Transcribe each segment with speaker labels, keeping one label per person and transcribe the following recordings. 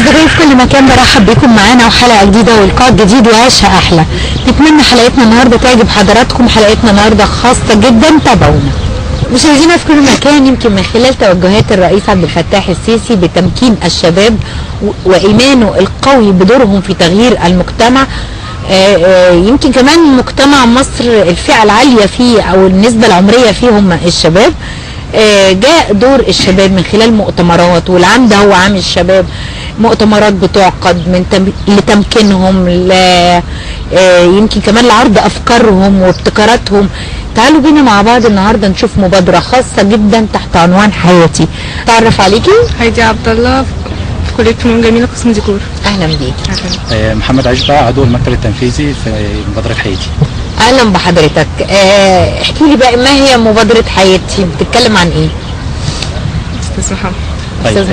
Speaker 1: أصدقائي في كل مكان برحب بكم معانا وحلقة جديدة ولقاء جديد وعيشها أحلى. نتمنى حلقتنا النهاردة تعجب حضراتكم. حلقتنا النهاردة خاصة جدا، تابعونا. مشاهدينا في كل مكان، يمكن من خلال توجهات الرئيس عبد الفتاح السيسي بتمكين الشباب وإيمانه القوي بدورهم في تغيير المجتمع، يمكن كمان مجتمع مصر الفئة العالية فيه أو النسبة العمرية فيه هم الشباب. جاء دور الشباب من خلال مؤتمرات، والعام ده هو عام الشباب. مؤتمرات بتعقد لتمكينهم، يمكن كمان لعرض أفكارهم وابتكاراتهم. تعالوا بينا مع بعض النهارده نشوف مبادرة خاصة جدا تحت عنوان حياتي. تعرف عليكي؟
Speaker 2: هايدي عبد الله في كلية فنون جميلة قسم ديكور.
Speaker 1: أهلا بيكي.
Speaker 3: محمد عشبة، عضو المكتب التنفيذي في مبادرة حياتي.
Speaker 1: اهلا بحضرتك. احكي لي بقى، ما هي مبادرة حياتي؟ بتتكلم عن ايه؟
Speaker 2: استاذ محمد.
Speaker 3: طيب،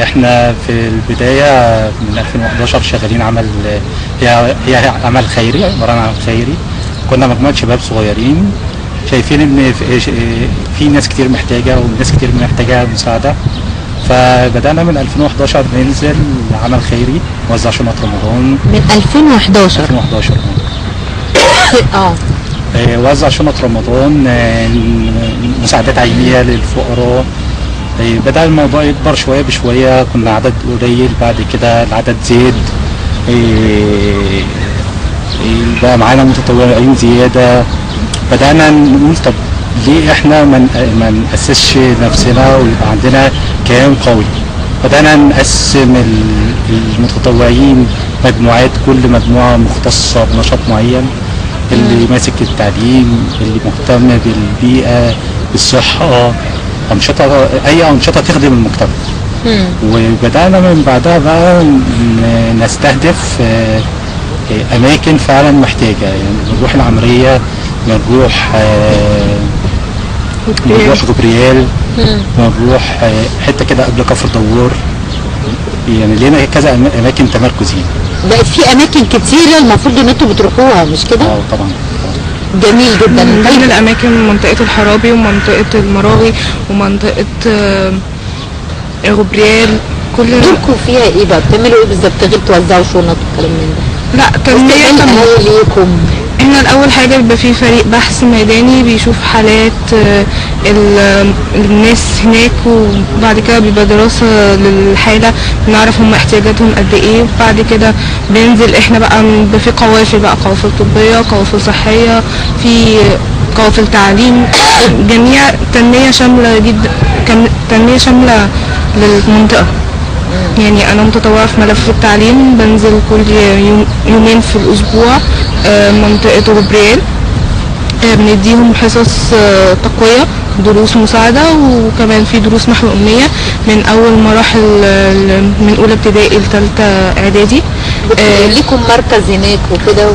Speaker 3: احنا في البداية من 2011 شغالين عمل، هي عمل خيري، عبارة عن عمل خيري. كنا مجموعة شباب صغيرين شايفين ان في ناس كتير محتاجة وناس كتير محتاجة مساعدة، فبدأنا من 2011 ننزل عمل خيري، نوزع شنط رمضان.
Speaker 1: من 2011
Speaker 3: وزع شنط رمضان، مساعدات عينية للفقراء. بدأ الموضوع يكبر شوية بشوية، كنا عدد قليل، بعد كده العدد زاد، بقى معانا متطوعين زيادة. بدأنا نقول طب ليه احنا ما نأسسش نفسنا ويبقى عندنا كيان قوي. بدأنا نقسم المتطوعين مجموعات، كل مجموعة مختصة بنشاط معين، اللي ماسك التعليم، اللي مهتم بالبيئة، بالصحة، أي أنشطة تخدم المجتمع. وبدأنا من بعدها بقى نستهدف أماكن فعلا محتاجة، يعني نروح العمرية، نروح غبريال، نروح حتة كده قبل كفر دوار، يعني لنا كذا أماكن تمركزين.
Speaker 1: بقت في أماكن كتيرة المفروض إن أنتوا بتروحوها، مش كده؟
Speaker 3: طبعا.
Speaker 1: جميل جدا.
Speaker 2: من ضمن الأماكن منطقة الحرابي ومنطقة المراغي ومنطقة غبريال. كل
Speaker 1: دوركم فيها إيه بقى؟ بتعملوا إيه بالظبط غير توزعوا شنط والكلام من ده؟
Speaker 2: لا،
Speaker 1: تنمية ليكم.
Speaker 2: احنا الأول حاجة بيبقى في فريق بحث ميداني بيشوف حالات الناس هناك، وبعد كده بيبقى دراسة للحالة، نعرف هم احتياجاتهم قد ايه. وبعد كده بننزل احنا بقى في قوافل، بقى قوافل طبية، قوافل صحية، في قوافل تعليم، جميع تنمية شاملة جدا، تنمية شاملة للمنطقة. يعني أنا متطوعة في ملف التعليم، بنزل كل يومين في الأسبوع منطقة غبريال، بنديهم حصص تقوية، دروس مساعدة، وكمان في دروس محو أمنية من أول مراحل، من أولى ابتدائي لثالثة إعدادي.
Speaker 1: ليكم مركز هناك وكده؟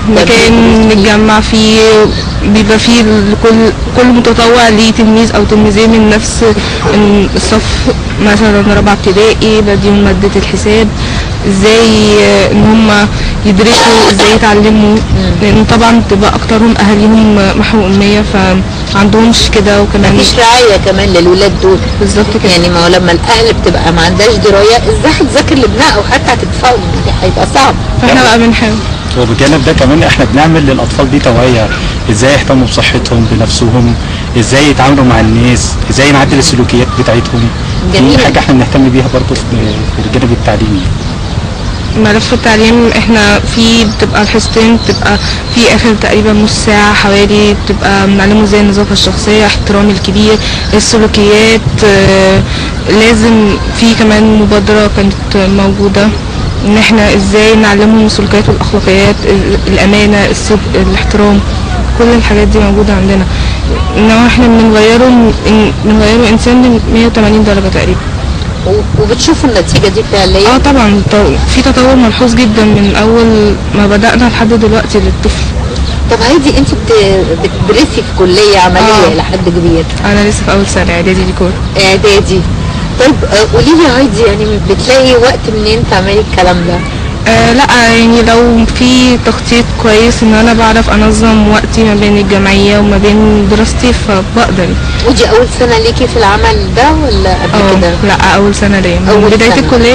Speaker 2: مكان نتجمع فيه، بيبقى فيه كل متطوع ليه تلميذ أو تلميذين من نفس الصف، مثلا رابعة ابتدائي، بديهم مادة الحساب، ازاي ان هم يدرسوا، ازاي يتعلموا، لان طبعا بتبقى اكترهم اهاليهم محو امنيه فعندهمش كده. وكمان
Speaker 1: مفيش رعايه كمان للولاد دول.
Speaker 2: بالظبط كده.
Speaker 1: يعني ما هو لما الاهل بتبقى ما عندهاش درايه، ازاي هتذاكر لابنها او حتى هتدفعوا؟ هيبقى صعب.
Speaker 2: فاحنا بقى بنحاول.
Speaker 3: وبجانب ده كمان احنا بنعمل للاطفال دي توعيه، ازاي يهتموا بصحتهم بنفسهم، ازاي يتعاملوا مع الناس، ازاي نعدل السلوكيات بتاعتهم. دي حاجه احنا بنهتم بيها برضه في الجانب التعليمي.
Speaker 2: ملف التعليم احنا في بتبقى الحصتين، بتبقى في اخر تقريبا نص ساعة حوالي، بتبقى بنعلمه ازاي النظافة الشخصية، احترام الكبير، السلوكيات. لازم في كمان مبادرة كانت موجودة ان احنا ازاي نعلمهم السلوكيات والاخلاقيات، الامانة، الصدق، الاحترام، كل الحاجات دي موجودة عندنا. انما احنا بنغيره انسان 180 درجة تقريبا.
Speaker 1: وبتشوفوا النتيجة دي فعليا؟
Speaker 2: طبعا في تطور ملحوظ جدا من اول ما بدأنا لحد دلوقتي للطفل.
Speaker 1: طب هايدي، انت بتدرسي في كلية عملية الى حد كبير؟
Speaker 2: انا لسه في اول سنة اعدادي ديكور.
Speaker 1: اعدادي. طيب قولي لي هايدي، يعني بتلاقي وقت منين تعملي الكلام ده؟
Speaker 2: لا، يعني لو في تخطيط كويس ان انا بعرف انظم وقتي ما بين الجمعية وما بين دراستي فبقدر.
Speaker 1: ودي اول سنة ليكي في العمل ده ولا قبل كده؟
Speaker 2: لا، اول سنة ليا من بداية الكلية.